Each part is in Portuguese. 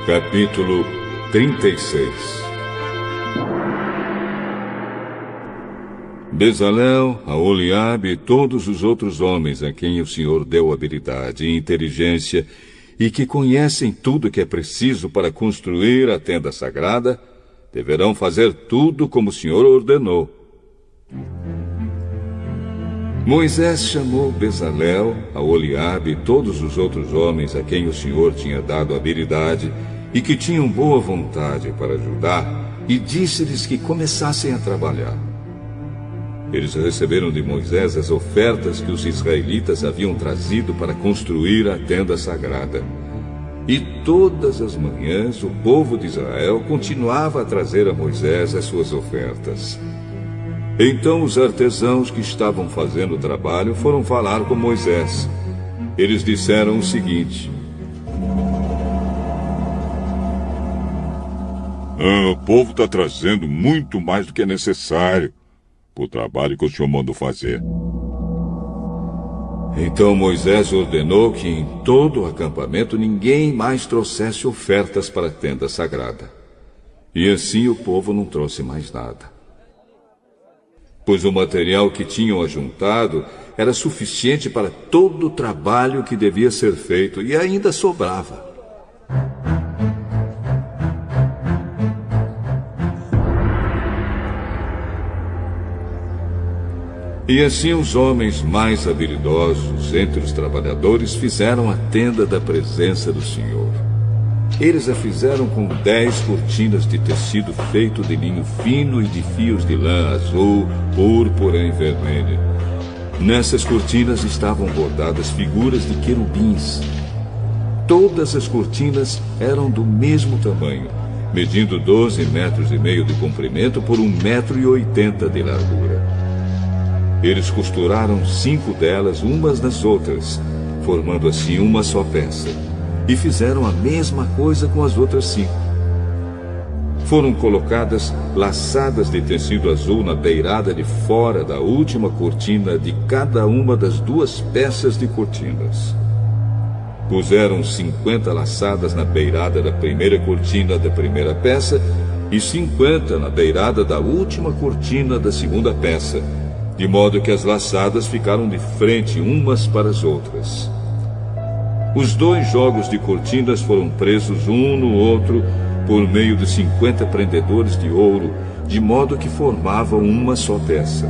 Capítulo 36. Bezalel, Aholiabe e todos os outros homens a quem o Senhor deu habilidade e inteligência e que conhecem tudo que é preciso para construir a tenda sagrada, deverão fazer tudo como o Senhor ordenou. Moisés chamou Bezalel, Aholiabe e todos os outros homens a quem o Senhor tinha dado habilidade e que tinham boa vontade para ajudar, e disse-lhes que começassem a trabalhar. Eles receberam de Moisés as ofertas que os israelitas haviam trazido para construir a tenda sagrada. E todas as manhãs o povo de Israel continuava a trazer a Moisés as suas ofertas. Então os artesãos que estavam fazendo o trabalho foram falar com Moisés. Eles disseram o seguinte: O povo está trazendo muito mais do que é necessário para o trabalho que o Senhor mandou fazer. Então Moisés ordenou que em todo o acampamento ninguém mais trouxesse ofertas para a tenda sagrada. E assim o povo não trouxe mais nada, pois o material que tinham ajuntado era suficiente para todo o trabalho que devia ser feito e ainda sobrava. E assim os homens mais habilidosos entre os trabalhadores fizeram a tenda da presença do Senhor. Eles a fizeram com 10 cortinas de tecido feito de linho fino e de fios de lã azul, púrpura e vermelho. Nessas cortinas estavam bordadas figuras de querubins. Todas as cortinas eram do mesmo tamanho, medindo 12,5 metros de comprimento por 1,80 metro de largura. Eles costuraram 5 delas umas nas outras, formando assim uma só peça, e fizeram a mesma coisa com as outras 5. Foram colocadas laçadas de tecido azul na beirada de fora da última cortina de cada uma das 2 peças de cortinas. Puseram 50 laçadas na beirada da primeira cortina da primeira peça e 50 na beirada da última cortina da segunda peça, de modo que as laçadas ficaram de frente umas para as outras. Os 2 jogos de cortinas foram presos um no outro por meio de 50 prendedores de ouro, de modo que formavam uma só peça.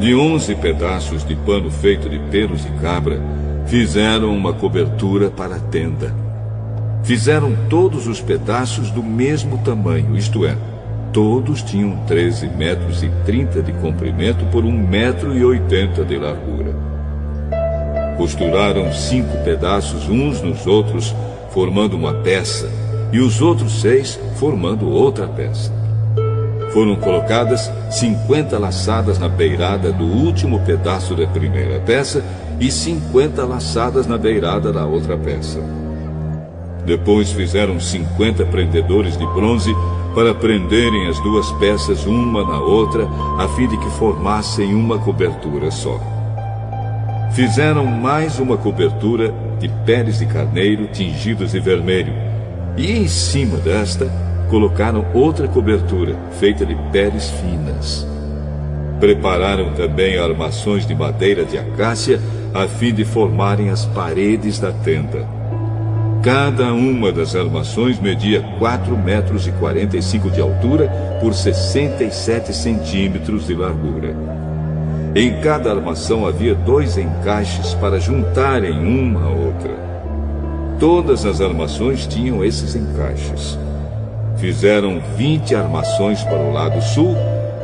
De 11 pedaços de pano feito de pelos de cabra, fizeram uma cobertura para a tenda. Fizeram todos os pedaços do mesmo tamanho, isto é, todos tinham 13,30 metros de comprimento por 1,80 metro de largura. Costuraram 5 pedaços uns nos outros, formando uma peça, e os outros 6 formando outra peça. Foram colocadas 50 laçadas na beirada do último pedaço da primeira peça e 50 laçadas na beirada da outra peça. Depois fizeram 50 prendedores de bronze para prenderem as 2 peças uma na outra, a fim de que formassem uma cobertura só. Fizeram mais uma cobertura de peles de carneiro tingidos de vermelho, e em cima desta colocaram outra cobertura feita de peles finas. Prepararam também armações de madeira de acácia, a fim de formarem as paredes da tenda. Cada uma das armações media 4,45 metros de altura por 67 centímetros de largura. Em cada armação havia 2 encaixes para juntarem uma à outra. Todas as armações tinham esses encaixes. Fizeram 20 armações para o lado sul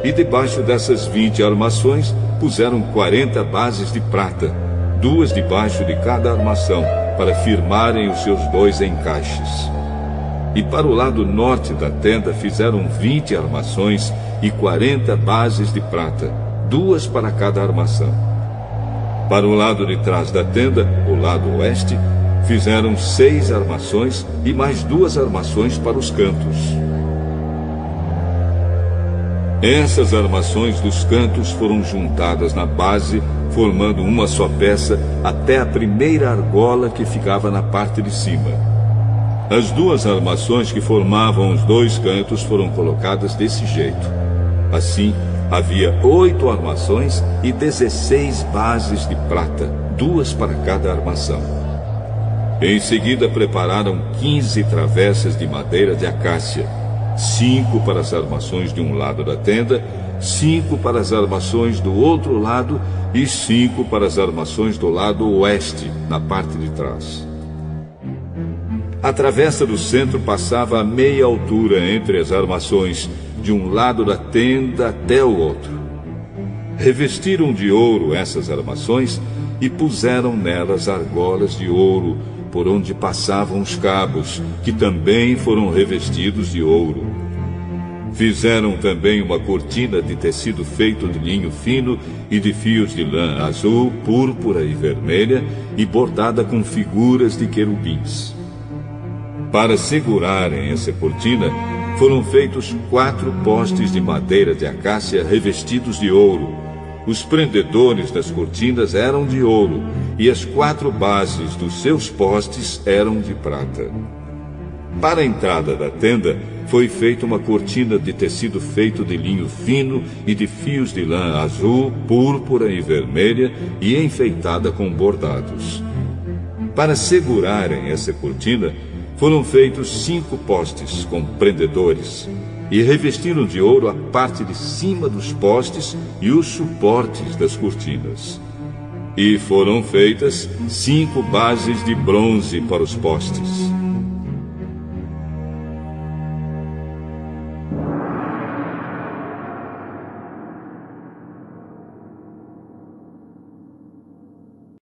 e debaixo dessas 20 armações puseram 40 bases de prata, 2 debaixo de cada armação, para firmarem os seus 2 encaixes. E para o lado norte da tenda fizeram 20 armações e 40 bases de prata, 2 para cada armação. Para o lado de trás da tenda, o lado oeste, fizeram 6 armações e mais 2 armações para os cantos. Essas armações dos cantos foram juntadas na base, formando uma só peça até a primeira argola que ficava na parte de cima. As duas armações que formavam os dois cantos foram colocadas desse jeito. Assim, havia 8 armações e 16 bases de prata, 2 para cada armação. Em seguida, prepararam 15 travessas de madeira de acácia, 5 para as armações de um lado da tenda, 5 para as armações do outro lado e 5 para as armações do lado oeste, na parte de trás. A travessa do centro passava a meia altura entre as armações, de um lado da tenda até o outro. Revestiram de ouro essas armações e puseram nelas argolas de ouro, por onde passavam os cabos, que também foram revestidos de ouro. Fizeram também uma cortina de tecido feito de linho fino e de fios de lã azul, púrpura e vermelha, e bordada com figuras de querubins. Para segurarem essa cortina, foram feitos 4 postes de madeira de acácia revestidos de ouro. Os prendedores das cortinas eram de ouro, e as 4 bases dos seus postes eram de prata. Para a entrada da tenda, foi feita uma cortina de tecido feito de linho fino e de fios de lã azul, púrpura e vermelha, e enfeitada com bordados. Para segurarem essa cortina, foram feitos 5 postes com prendedores, e revestiram de ouro a parte de cima dos postes e os suportes das cortinas. E foram feitas 5 bases de bronze para os postes.